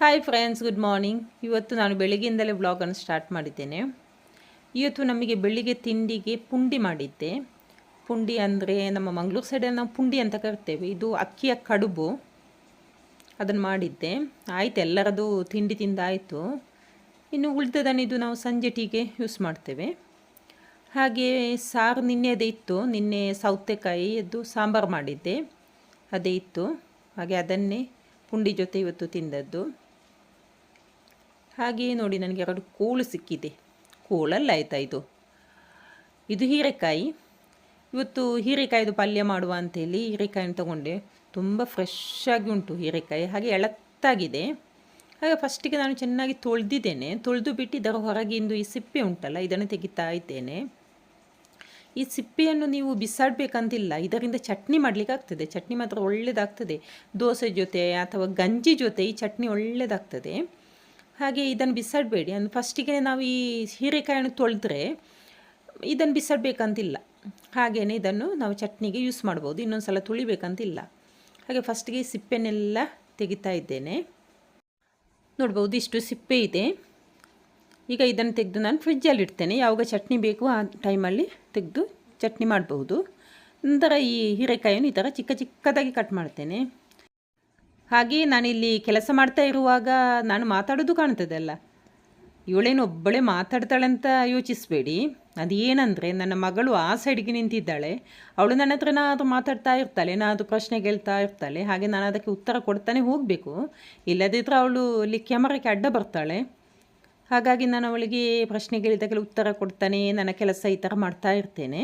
Hi friends, good morning. ಇವತ್ತು ನಾನು ಬೆಳಗ್ಗೆಯಿಂದಲೇ ವ್ಲಾಗನ್ನು ಸ್ಟಾರ್ಟ್ ಮಾಡಿದ್ದೇನೆ. ಇವತ್ತು ನಮಗೆ ಬೆಳಿಗ್ಗೆ ತಿಂಡಿಗೆ ಪುಂಡಿ ಮಾಡಿದ್ದೆ. ಪುಂಡಿ ಅಂದರೆ ನಮ್ಮ ಮಂಗಳೂರು ಸೈಡಲ್ಲಿ ನಾವು ಪುಂಡಿ ಅಂತ ಕರಿತೇವೆ. ಇದು ಅಕ್ಕಿಯ ಕಡುಬು, ಅದನ್ನು ಮಾಡಿದ್ದೆ. ಆಯಿತು, ಎಲ್ಲರದು ತಿಂಡಿ ತಿಂದಾಯಿತು. ಇನ್ನು ಉಳಿದದನ್ನು ಇದು ನಾವು ಸಂಜೆ ಟೀಗೆ ಯೂಸ್ ಮಾಡ್ತೇವೆ. ಹಾಗೆ ಸಾರು ನಿನ್ನೆದೇ ಇತ್ತು. ನಿನ್ನೆ ಸೌತೆಕಾಯಿಯದ್ದು ಸಾಂಬಾರು ಮಾಡಿದ್ದೆ, ಅದೇ ಇತ್ತು. ಹಾಗೆ ಅದನ್ನೇ ಪುಂಡಿ ಜೊತೆ ಇವತ್ತು ತಿಂದದ್ದು. ಹಾಗೆಯೇ ನೋಡಿ, ನನಗೆ 2 ಕೋಳು ಸಿಕ್ಕಿದೆ. ಕೋಳಲ್ಲ ಆಯಿತಾ, ಇದು ಹೀರೆಕಾಯಿ. ಇವತ್ತು ಹೀರೆಕಾಯಿದು ಪಲ್ಯ ಮಾಡುವ ಅಂತೇಳಿ ಹೀರೆಕಾಯಿನ ತೊಗೊಂಡೆ. ತುಂಬ ಫ್ರೆಶ್ ಆಗಿ ಉಂಟು ಹೀರೆಕಾಯಿ, ಹಾಗೆ ಎಳತ್ತಾಗಿದೆ. ಹಾಗೆ ಫಸ್ಟಿಗೆ ನಾನು ಚೆನ್ನಾಗಿ ತೊಳೆದಿದ್ದೇನೆ. ತೊಳೆದು ಬಿಟ್ಟು ಇದರ ಹೊರಗಿಂದು ಈ ಸಿಪ್ಪೆ ಉಂಟಲ್ಲ, ಇದನ್ನು ತೆಗಿತಾ ಇದ್ದೇನೆ. ಈ ಸಿಪ್ಪೆಯನ್ನು ನೀವು ಬಿಸಾಡಬೇಕಂತಿಲ್ಲ, ಇದರಿಂದ ಚಟ್ನಿ ಮಾಡಲಿಕ್ಕೆ ಆಗ್ತದೆ. ಚಟ್ನಿ ಮಾತ್ರ ಒಳ್ಳೆಯದಾಗ್ತದೆ. ದೋಸೆ ಜೊತೆ ಅಥವಾ ಗಂಜಿ ಜೊತೆ ಈ ಚಟ್ನಿ ಒಳ್ಳೆಯದಾಗ್ತದೆ. ಹಾಗೆ ಇದನ್ನು ಬಿಸಾಡಬೇಡಿ. ಫಸ್ಟಿಗೆ ನಾವು ಈ ಹೀರೆಕಾಯನ್ನು ತೊಳೆದ್ರೆ ಇದನ್ನು ಬಿಸಾಡಬೇಕಂತಿಲ್ಲ. ಹಾಗೆಯೇ ಇದನ್ನು ನಾವು ಚಟ್ನಿಗೆ ಯೂಸ್ ಮಾಡ್ಬೋದು, ಇನ್ನೊಂದು ಸಲ ತುಳಿಬೇಕಂತಿಲ್ಲ. ಹಾಗೆ ಫಸ್ಟಿಗೆ ಸಿಪ್ಪೆನೆಲ್ಲ ತೆಗಿತಾ ಇದ್ದೇನೆ. ನೋಡ್ಬೋದು, ಇಷ್ಟು ಸಿಪ್ಪೆ ಇದೆ. ಈಗ ಇದನ್ನು ತೆಗೆದು ನಾನು ಫ್ರಿಜ್ಜಲ್ಲಿ ಇಡ್ತೇನೆ. ಯಾವಾಗ ಚಟ್ನಿ ಬೇಕು ಆ ಟೈಮಲ್ಲಿ ತೆಗೆದು ಚಟ್ನಿ ಮಾಡಬಹುದು. ನಂತರ ಈ ಹೀರೆಕಾಯನ್ನು ಈ ಥರ ಚಿಕ್ಕ ಚಿಕ್ಕದಾಗಿ ಕಟ್ ಮಾಡ್ತೇನೆ. ಹಾಗೆ ನಾನಿಲ್ಲಿ ಕೆಲಸ ಮಾಡ್ತಾ ಇರುವಾಗ ನಾನು ಮಾತಾಡೋದು ಕಾಣ್ತದೆ ಅಲ್ಲ. ಇವಳೇನು ಒಬ್ಬಳೇ ಮಾತಾಡ್ತಾಳೆ ಅಂತ ಯೋಚಿಸಬೇಡಿ. ಅದೇನಂದರೆ, ನನ್ನ ಮಗಳು ಆ ಸೈಡ್ಗೆ ನಿಂತಿದ್ದಾಳೆ. ಅವಳು ನನ್ನ ಹತ್ರ ಏನಾದರೂ ಮಾತಾಡ್ತಾ ಇರ್ತಾಳೆ, ಏನಾದರೂ ಪ್ರಶ್ನೆ ಕೇಳ್ತಾ ಇರ್ತಾಳೆ. ಹಾಗೆ ನಾನು ಅದಕ್ಕೆ ಉತ್ತರ ಕೊಡ್ತಾನೆ ಹೋಗಬೇಕು. ಇಲ್ಲದಿದ್ದರೆ ಅವಳು ಇಲ್ಲಿ ಕ್ಯಾಮರಾಕ್ಕೆ ಅಡ್ಡ ಬರ್ತಾಳೆ. ಹಾಗಾಗಿ ನಾನು ಅವಳಿಗೆ ಪ್ರಶ್ನೆ ಕೇಳಿದಾಗಲೇ ಉತ್ತರ ಕೊಡ್ತಾನೆ ನನ್ನ ಕೆಲಸ ಈ ಥರ ಮಾಡ್ತಾ ಇರ್ತೇನೆ.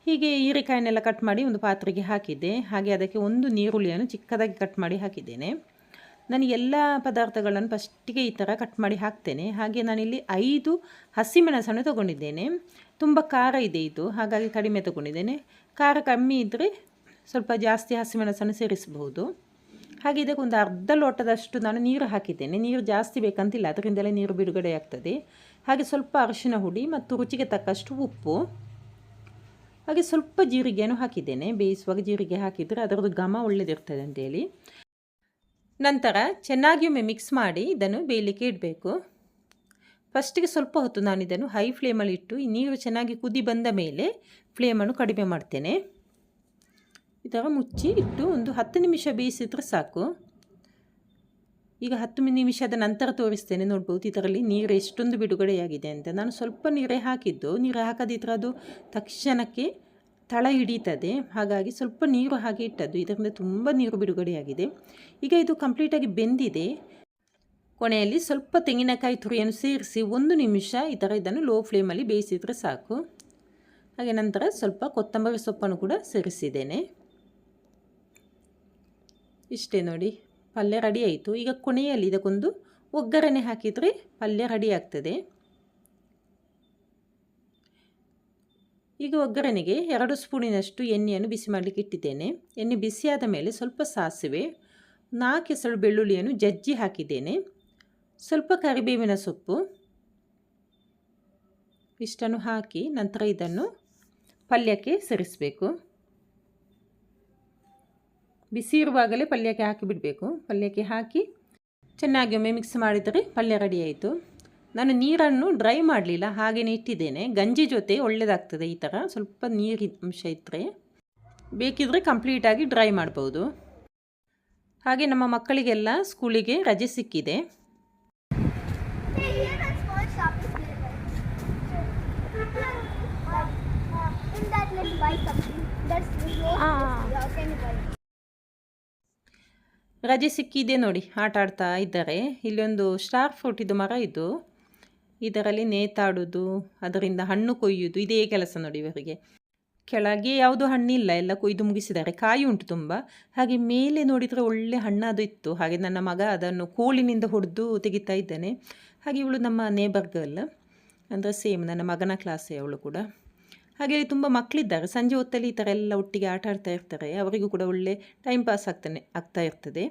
ಹೀಗೆ ಹೀರೆಕಾಯಿನೆಲ್ಲ ಕಟ್ ಮಾಡಿ ಒಂದು ಪಾತ್ರೆಗೆ ಹಾಕಿದ್ದೆ. ಹಾಗೆ ಅದಕ್ಕೆ ಒಂದು ನೀರುಳ್ಳಿಯನ್ನು ಚಿಕ್ಕದಾಗಿ ಕಟ್ ಮಾಡಿ ಹಾಕಿದ್ದೇನೆ. ನಾನು ಎಲ್ಲ ಪದಾರ್ಥಗಳನ್ನು ಫಸ್ಟಿಗೆ ಈ ಥರ ಕಟ್ ಮಾಡಿ ಹಾಕ್ತೇನೆ. ಹಾಗೆ ನಾನಿಲ್ಲಿ 5 ಹಸಿಮೆಣಸನ್ನು ತೊಗೊಂಡಿದ್ದೇನೆ. ತುಂಬ ಖಾರ ಇದೆ ಇದು, ಹಾಗಾಗಿ ಕಡಿಮೆ ತೊಗೊಂಡಿದ್ದೇನೆ. ಖಾರ ಕಮ್ಮಿ ಇದ್ದರೆ ಸ್ವಲ್ಪ ಜಾಸ್ತಿ ಹಸಿಮೆಣಸನ್ನು ಸೇರಿಸಬಹುದು. ಹಾಗೆ ಇದಕ್ಕೆ ಒಂದು ಅರ್ಧ ಲೋಟದಷ್ಟು ನಾನು ನೀರು ಹಾಕಿದ್ದೇನೆ. ನೀರು ಜಾಸ್ತಿ ಬೇಕಂತಿಲ್ಲ, ಅದರಿಂದಲೇ ನೀರು ಬಿಡುಗಡೆ ಆಗ್ತದೆ. ಹಾಗೆ ಸ್ವಲ್ಪ ಅರಿಶಿನ ಹುಡಿ ಮತ್ತು ರುಚಿಗೆ ತಕ್ಕಷ್ಟು ಉಪ್ಪು, ಹಾಗೆ ಸ್ವಲ್ಪ ಜೀರಿಗೆಯನ್ನು ಹಾಕಿದ್ದೇನೆ. ಬೇಯಿಸುವಾಗ ಜೀರಿಗೆ ಹಾಕಿದರೆ ಅದರದ್ದು ಘಮ ಒಳ್ಳೆಯದಿರ್ತದೆ ಅಂತೇಳಿ. ನಂತರ ಚೆನ್ನಾಗಿ ಒಮ್ಮೆ ಮಿಕ್ಸ್ ಮಾಡಿ ಇದನ್ನು ಬೇಯಲಿಕ್ಕೆ ಇಡಬೇಕು. ಫಸ್ಟಿಗೆ ಸ್ವಲ್ಪ ಹೊತ್ತು ನಾನು ಇದನ್ನು ಹೈ ಫ್ಲೇಮಲ್ಲಿ ಇಟ್ಟು ಈ ನೀರು ಚೆನ್ನಾಗಿ ಕುದಿ ಬಂದ ಮೇಲೆ ಫ್ಲೇಮನ್ನು ಕಡಿಮೆ ಮಾಡ್ತೇನೆ. ಈ ಥರ ಮುಚ್ಚಿ ಇಟ್ಟು ಒಂದು 10 ನಿಮಿಷ ಬೇಯಿಸಿದ್ರೆ ಸಾಕು. ಈಗ 10 ನಿಮಿಷದ ನಂತರ ತೋರಿಸ್ತೇನೆ. ನೋಡ್ಬೋದು ಇದರಲ್ಲಿ ನೀರು ಎಷ್ಟೊಂದು ಬಿಡುಗಡೆಯಾಗಿದೆ ಅಂತ. ನಾನು ಸ್ವಲ್ಪ ನೀರೇ ಹಾಕಿದ್ದು. ನೀರು ಹಾಕದಿದ್ದರೆ ಅದು ತಕ್ಷಣಕ್ಕೆ ತಳ ಹಿಡಿತದೆ. ಹಾಗಾಗಿ ಸ್ವಲ್ಪ ನೀರು ಹಾಕಿ ಇಟ್ಟದ್ದು. ಇದರಿಂದ ತುಂಬ ನೀರು ಬಿಡುಗಡೆಯಾಗಿದೆ. ಈಗ ಇದು ಕಂಪ್ಲೀಟಾಗಿ ಬೆಂದಿದೆ. ಕೊನೆಯಲ್ಲಿ ಸ್ವಲ್ಪ ತೆಂಗಿನಕಾಯಿ ತುರಿಯನ್ನು ಸೇರಿಸಿ 1 ನಿಮಿಷ ಈ ಥರ ಇದನ್ನು ಲೋ ಫ್ಲೇಮಲ್ಲಿ ಬೇಯಿಸಿದರೆ ಸಾಕು. ಹಾಗೆ ನಂತರ ಸ್ವಲ್ಪ ಕೊತ್ತಂಬರಿ ಸೊಪ್ಪನ್ನು ಕೂಡ ಸೇರಿಸಿದ್ದೇನೆ. ಇಷ್ಟೇ ನೋಡಿ, ಪಲ್ಯ ರೆಡಿ ಆಯಿತು. ಈಗ ಕೊನೆಯಲ್ಲಿ ಇದಕ್ಕೊಂದು ಒಗ್ಗರಣೆ ಹಾಕಿದರೆ ಪಲ್ಯ ರೆಡಿ ಆಗ್ತದೆ. ಈಗ ಒಗ್ಗರಣೆಗೆ 2 ಸ್ಪೂನಿನಷ್ಟು ಎಣ್ಣೆಯನ್ನು ಬಿಸಿ ಮಾಡಲಿಕ್ಕೆ ಇಟ್ಟಿದ್ದೇನೆ. ಎಣ್ಣೆ ಬಿಸಿಯಾದ ಮೇಲೆ ಸ್ವಲ್ಪ ಸಾಸಿವೆ, 4 ಹೆಸರು ಬೆಳ್ಳುಳ್ಳಿಯನ್ನು ಜಜ್ಜಿ ಹಾಕಿದ್ದೇನೆ, ಸ್ವಲ್ಪ ಕರಿಬೇವಿನ ಸೊಪ್ಪು, ಇಷ್ಟನ್ನು ಹಾಕಿ ನಂತರ ಇದನ್ನು ಪಲ್ಯಕ್ಕೆ ಸೇರಿಸಬೇಕು. ಬಿಸಿ ಇರುವಾಗಲೇ ಪಲ್ಯಕ್ಕೆ ಹಾಕಿ ಬಿಡಬೇಕು. ಪಲ್ಯಕ್ಕೆ ಹಾಕಿ ಚೆನ್ನಾಗಿ ಒಮ್ಮೆ ಮಿಕ್ಸ್ ಮಾಡಿದರೆ ಪಲ್ಯ ರೆಡಿ ಆಯಿತು. ನಾನು ನೀರನ್ನು ಡ್ರೈ ಮಾಡಲಿಲ್ಲ, ಹಾಗೆಯೇ ಇಟ್ಟಿದ್ದೇನೆ. ಗಂಜಿ ಜೊತೆ ಒಳ್ಳೆಯದಾಗ್ತದೆ ಈ ಥರ ಸ್ವಲ್ಪ ನೀರಿನ ಅಂಶ ಇದ್ದರೆ. ಬೇಕಿದ್ದರೆ ಕಂಪ್ಲೀಟಾಗಿ ಡ್ರೈ ಮಾಡ್ಬೋದು. ಹಾಗೆ ನಮ್ಮ ಮಕ್ಕಳಿಗೆಲ್ಲ ಸ್ಕೂಲಿಗೆ ರಜೆ ಸಿಕ್ಕಿದೆ. ರಜೆ ಸಿಕ್ಕಿದೆ ನೋಡಿ, ಆಟ ಆಡ್ತಾ ಇದ್ದಾರೆ. ಇಲ್ಲೊಂದು ಸ್ಟಾರ್ ಫ್ರೂಟಿದು ಮರ ಇದು. ಇದರಲ್ಲಿ ನೇತಾಡೋದು, ಅದರಿಂದ ಹಣ್ಣು ಕೊಯ್ಯೋದು, ಇದೇ ಕೆಲಸ ನೋಡಿ ಇವರಿಗೆ. ಕೆಳಗೆ ಯಾವುದು ಹಣ್ಣಿಲ್ಲ, ಎಲ್ಲ ಕೊಯ್ದು ಮುಗಿಸಿದ್ದಾರೆ. ಕಾಯಿ ಉಂಟು ತುಂಬ. ಹಾಗೆ ಮೇಲೆ ನೋಡಿದರೆ ಒಳ್ಳೆ ಹಣ್ಣದು ಇತ್ತು. ಹಾಗೆ ನನ್ನ ಮಗ ಅದನ್ನು ಕೋಲಿನಿಂದ ಹೊಡೆದು ತೆಗಿತಾ ಇದ್ದಾನೆ. ಹಾಗೆ ಇವಳು ನಮ್ಮ ನೇಬರ್ ಗರ್ಲ್, ಅಂದರೆ ಸೇಮ್ ನನ್ನ ಮಗನ ಕ್ಲಾಸೇ ಅವಳು ಕೂಡ. ಹಾಗೆ ತುಂಬ ಮಕ್ಕಳಿದ್ದಾರೆ. ಸಂಜೆ ಹೊತ್ತಲ್ಲಿ ಈ ಥರ ಎಲ್ಲ ಒಟ್ಟಿಗೆ ಆಟ ಆಡ್ತಾ ಇರ್ತಾರೆ. ಅವರಿಗೂ ಕೂಡ ಒಳ್ಳೆ ಟೈಮ್ ಪಾಸ್ ಆಗ್ತಾ ಇರ್ತದೆ.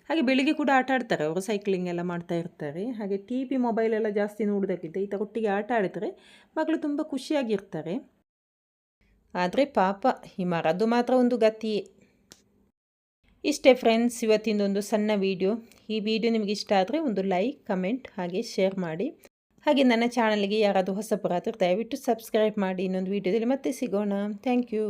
ಹಾಗೆ ಬೆಳಿಗ್ಗೆ ಕೂಡ ಆಟ ಆಡ್ತಾರೆ, ಅವರು ಸೈಕ್ಲಿಂಗ್ ಎಲ್ಲ ಮಾಡ್ತಾ ಇರ್ತಾರೆ. ಹಾಗೆ TV ಮೊಬೈಲೆಲ್ಲ ಜಾಸ್ತಿ ನೋಡೋದಕ್ಕಿಂತ ಈ ಥರ ಒಟ್ಟಿಗೆ ಆಟ ಆಡಿದರೆ ಮಕ್ಕಳು ತುಂಬ ಖುಷಿಯಾಗಿರ್ತಾರೆ. ಆದರೆ ಪಾಪ ಈ ಮರದ್ದು ಮಾತ್ರ ಒಂದು ಗತಿಯೇ. ಇಷ್ಟೇ ಫ್ರೆಂಡ್ಸ್, ಇವತ್ತಿಂದೊಂದು ಸಣ್ಣ ವಿಡಿಯೋ. ಈ ವಿಡಿಯೋ ನಿಮಗೆ ಇಷ್ಟ ಆದರೆ ಒಂದು ಲೈಕ್, ಕಮೆಂಟ್ ಹಾಗೆ ಶೇರ್ ಮಾಡಿ. ಹಾಗೆ ನನ್ನ ಚಾನಲ್ಗೆ ಯಾರಾದರೂ ಹೊಸಬರಾದರೆ ದಯವಿಟ್ಟು ಸಬ್ಸ್ಕ್ರೈಬ್ ಮಾಡಿ. ಇನ್ನೊಂದು ವಿಡಿಯೋದಲ್ಲಿ ಮತ್ತೆ ಸಿಗೋಣ. Thank you.